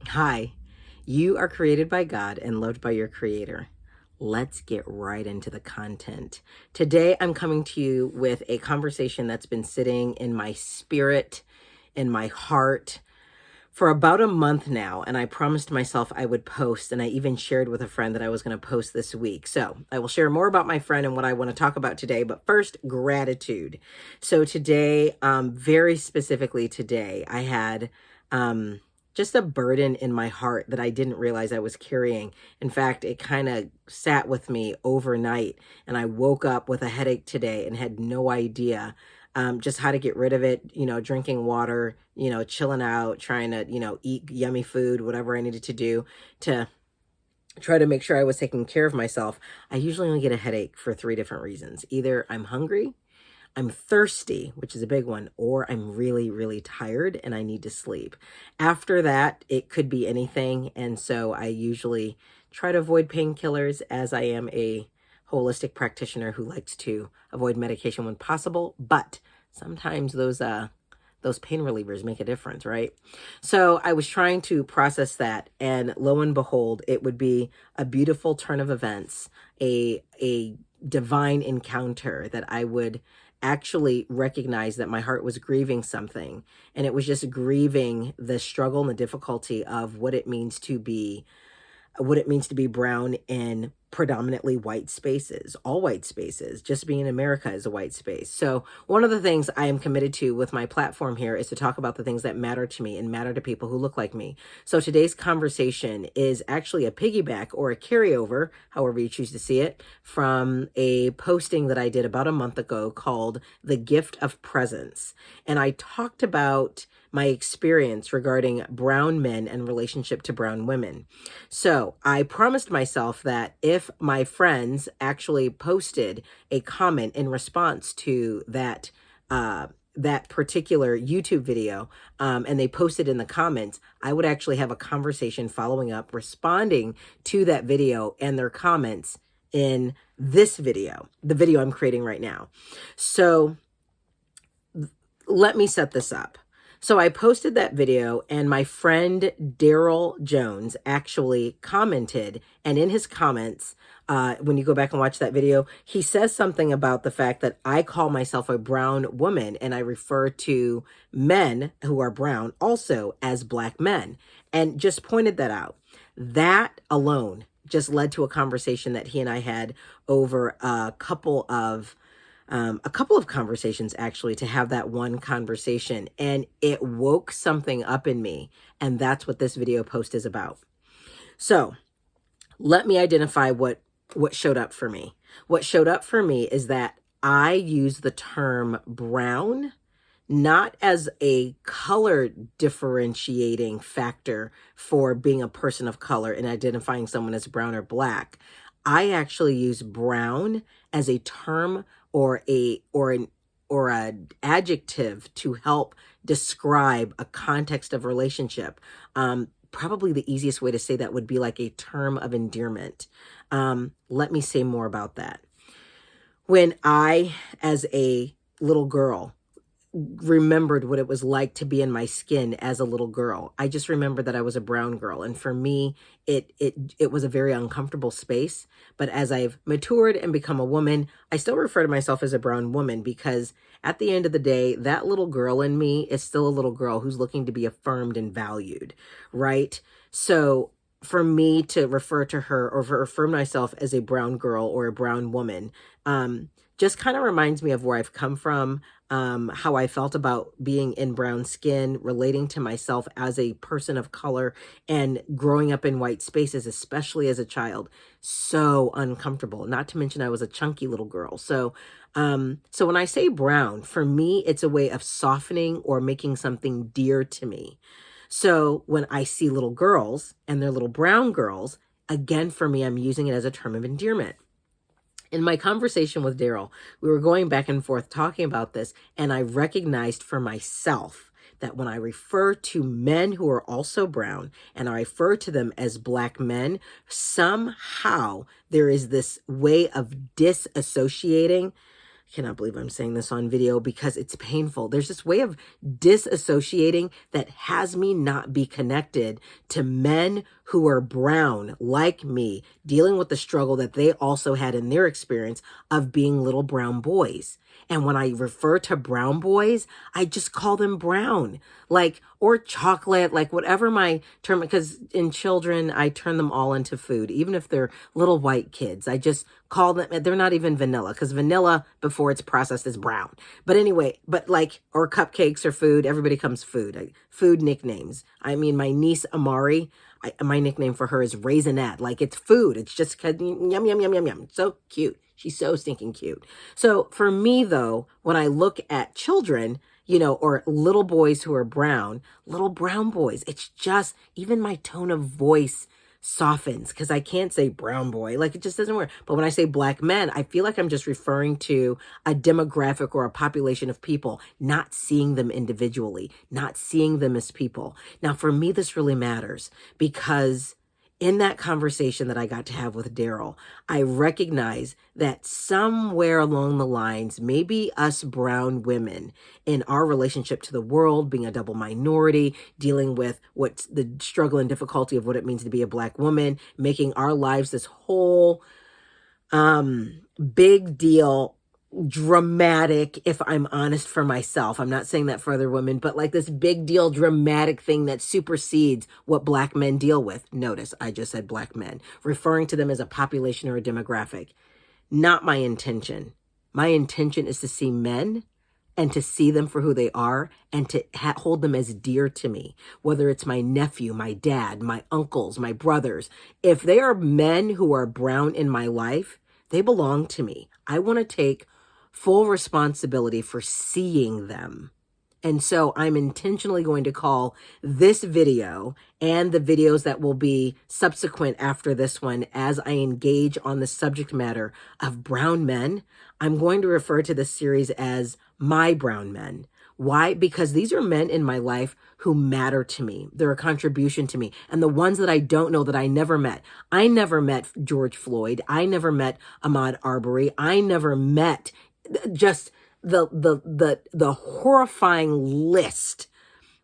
Hi, you are created by God and loved by your Creator. Let's get right into the content. Today, I'm coming to you with a conversation that's been sitting in my spirit, in my heart, for about a month now. And I promised myself I would post, and I even shared with a friend that I was going to post this week. So I will share more about my friend and what I want to talk about today. But first, gratitude. So today, very specifically today, I had. Just a burden in my heart that I didn't realize I was carrying. In fact, it kind of sat with me overnight, and I woke up with a headache today and had no idea just how to get rid of it, drinking water, chilling out, trying to, eat yummy food, whatever I needed to do to try to make sure I was taking care of myself. I usually only get a headache for three different reasons. Either I'm hungry, I'm thirsty, which is a big one, or I'm really, really tired and I need to sleep. After that, it could be anything. And so I usually try to avoid painkillers, as I am a holistic practitioner who likes to avoid medication when possible. But sometimes those pain relievers make a difference, right? So I was trying to process that, and lo and behold, it would be a beautiful turn of events, a divine encounter that I would actually recognize that my heart was grieving something, and it was just grieving the struggle and the difficulty of what it means to be brown in predominantly white spaces, all white spaces. Just being in America is a white space. So one of the things I am committed to with my platform here is to talk about the things that matter to me and matter to people who look like me. So today's conversation is actually a piggyback or a carryover, however you choose to see it, from a posting that I did about a month ago called The Gift of Presence. And I talked about my experience regarding brown men and relationship to brown women. So I promised myself that if my friends actually posted a comment in response to that particular YouTube video, and they posted in the comments, I would actually have a conversation following up, responding to that video and their comments in this video, the video I'm creating right now. So let me set this up. So I posted that video, and my friend Darryl Jones actually commented, and in his comments, when you go back and watch that video, he says something about the fact that I call myself a brown woman, and I refer to men who are brown also as black men, and just pointed that out. That alone just led to a conversation that he and I had over a couple of conversations actually, to have that one conversation, and it woke something up in me, and that's what this video post is about. So let me identify what showed up for me. What showed up for me is that I use the term brown not as a color differentiating factor for being a person of color and identifying someone as brown or black. I actually use brown as a term or an adjective to help describe a context of relationship. Probably the easiest way to say that would be like a term of endearment. Let me say more about that. When I, as a little girl, remembered what it was like to be in my skin as a little girl, I just remembered that I was a brown girl, and for me it was a very uncomfortable space. But as I've matured and become a woman, I still refer to myself as a brown woman, because at the end of the day, that little girl in me is still a little girl who's looking to be affirmed and valued, right? So for me to refer to her or refer myself as a brown girl or a brown woman, just kind of reminds me of where I've come from, how I felt about being in brown skin, relating to myself as a person of color, and growing up in white spaces, especially as a child. So uncomfortable. Not to mention I was a chunky little girl. So when I say brown, for me, it's a way of softening or making something dear to me. So when I see little girls and they're little brown girls, again, for me, I'm using it as a term of endearment. In my conversation with Darryl, we were going back and forth talking about this, and I recognized for myself that when I refer to men who are also brown and I refer to them as black men, somehow there is this way of disassociating cannot believe I'm saying this on video because it's painful. There's this way of disassociating that has me not be connected to men who are brown like me, dealing with the struggle that they also had in their experience of being little brown boys. And when I refer to brown boys, I just call them brown, like, or chocolate, like whatever my term, because in children, I turn them all into food, even if they're little white kids. I just call them, they're not even vanilla, because vanilla before it's processed is brown. But anyway, but like, or cupcakes or food, everybody comes food, food nicknames. I mean, my niece Amari, my nickname for her is Raisinette. Like, it's food. It's just yum, yum, yum, yum, yum. So cute. She's so stinking cute. So for me, though, when I look at children, or little boys who are brown, little brown boys, it's just, even my tone of voice softens because I can't say brown boy. Like, it just doesn't work. But when I say black men, I feel like I'm just referring to a demographic or a population of people, not seeing them individually, not seeing them as people. Now, for me, this really matters because in that conversation that I got to have with Darryl, I recognize that somewhere along the lines, maybe us brown women in our relationship to the world, being a double minority, dealing with what's the struggle and difficulty of what it means to be a black woman, making our lives this whole big deal, dramatic, if I'm honest for myself. I'm not saying that for other women, but like this big deal, dramatic thing that supersedes what black men deal with. Notice I just said black men, referring to them as a population or a demographic. Not my intention. My intention is to see men and to see them for who they are and to hold them as dear to me, whether it's my nephew, my dad, my uncles, my brothers. If they are men who are brown in my life, they belong to me. I want to take full responsibility for seeing them. And so I'm intentionally going to call this video and the videos that will be subsequent after this one, as I engage on the subject matter of brown men, I'm going to refer to this series as My Brown Men. Why? Because these are men in my life who matter to me. They're a contribution to me. And the ones that I don't know, that I never met. I never met George Floyd. I never met Ahmaud Arbery. I never met just the horrifying list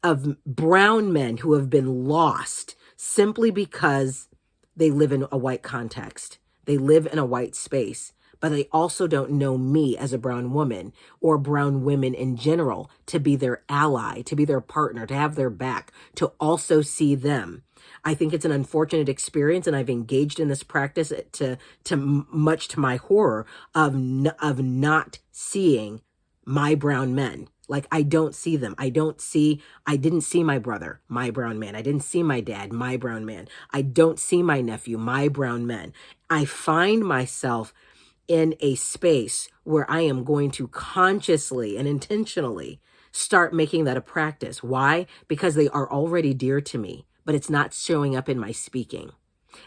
of brown men who have been lost simply because they live in a white context. They live in a white space, but they also don't know me as a brown woman or brown women in general to be their ally, to be their partner, to have their back, to also see them. I think it's an unfortunate experience, and I've engaged in this practice to much to my horror of not seeing my brown men. Like, I don't see them. I didn't see my brother, my brown man. I didn't see my dad, my brown man. I don't see my nephew, my brown man. I find myself in a space where I am going to consciously and intentionally start making that a practice. Why? Because they are already dear to me, but it's not showing up in my speaking.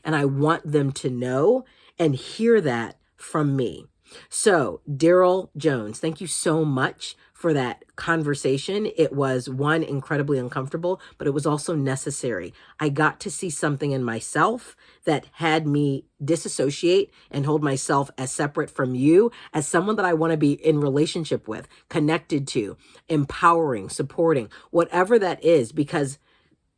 And I want them to know and hear that from me. So, Darryl Jones, thank you so much for that conversation. It was, one, incredibly uncomfortable, but it was also necessary. I got to see something in myself that had me disassociate and hold myself as separate from you, as someone that I want to be in relationship with, connected to, empowering, supporting, whatever that is, because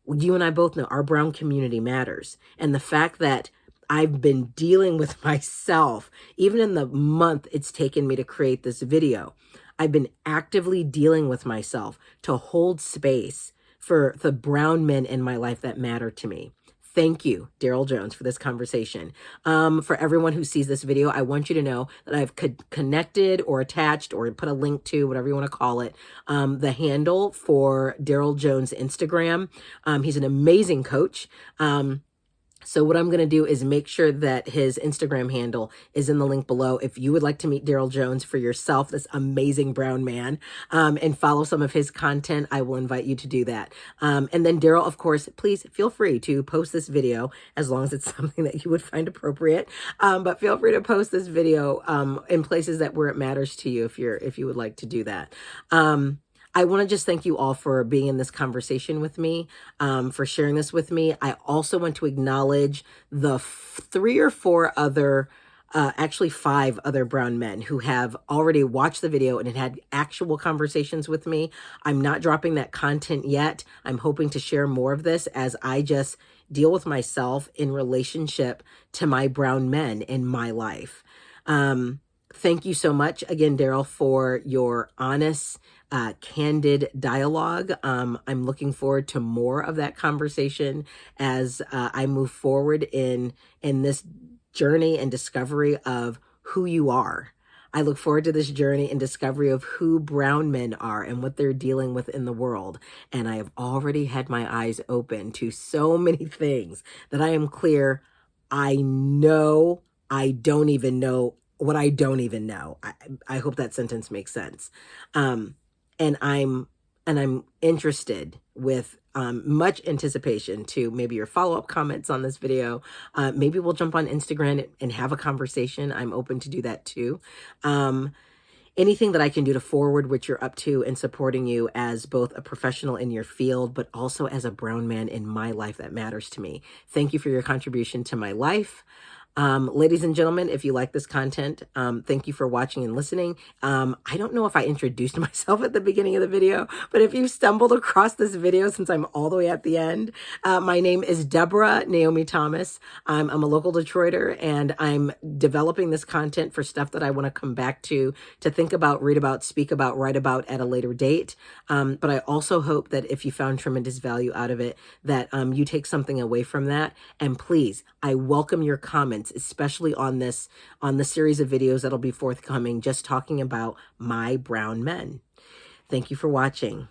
you and I both know our brown community matters. And the fact that I've been dealing with myself, even in the month it's taken me to create this video, I've been actively dealing with myself to hold space for the brown men in my life that matter to me. Thank you, Darryl Jones, for this conversation. For everyone who sees this video, I want you to know that I've connected or attached or put a link to, whatever you want to call it, the handle for Darryl Jones' Instagram. He's an amazing coach. So what I'm going to do is make sure that his Instagram handle is in the link below. If you would like to meet Darryl Jones for yourself, this amazing brown man, and follow some of his content, I will invite you to do that. And then Darryl, of course, please feel free to post this video as long as it's something that you would find appropriate. But feel free to post this video in places where it matters to you if you would like to do that. I want to just thank you all for being in this conversation with me, for sharing this with me. I also want to acknowledge the 3 or 4 other actually 5 other brown men who have already watched the video and had actual conversations with me. I'm not dropping that content yet. I'm hoping to share more of this as I just deal with myself in relationship to my brown men in my life. Thank you so much again, Darryl, for your honest, candid dialogue. I'm looking forward to more of that conversation as I move forward in this journey and discovery of who you are. I look forward to this journey and discovery of who brown men are and what they're dealing with in the world. And I have already had my eyes open to so many things that I am clear. I know I don't even know what I don't even know. I hope that sentence makes sense. And I'm interested with much anticipation to maybe your follow-up comments on this video. Maybe we'll jump on Instagram and have a conversation. I'm open to do that too. Anything that I can do to forward what you're up to and supporting you as both a professional in your field, but also as a brown man in my life that matters to me. Thank you for your contribution to my life. Ladies and gentlemen, if you like this content, thank you for watching and listening. I don't know if I introduced myself at the beginning of the video, but if you stumbled across this video since I'm all the way at the end, my name is Deborah-Naomi Thomas. I'm a local Detroiter, and I'm developing this content for stuff that I want to come back to think about, read about, speak about, write about at a later date. But I also hope that if you found tremendous value out of it, that you take something away from that. And please, I welcome your comments, especially on the series of videos that'll be forthcoming, just talking about my brown men. Thank you for watching.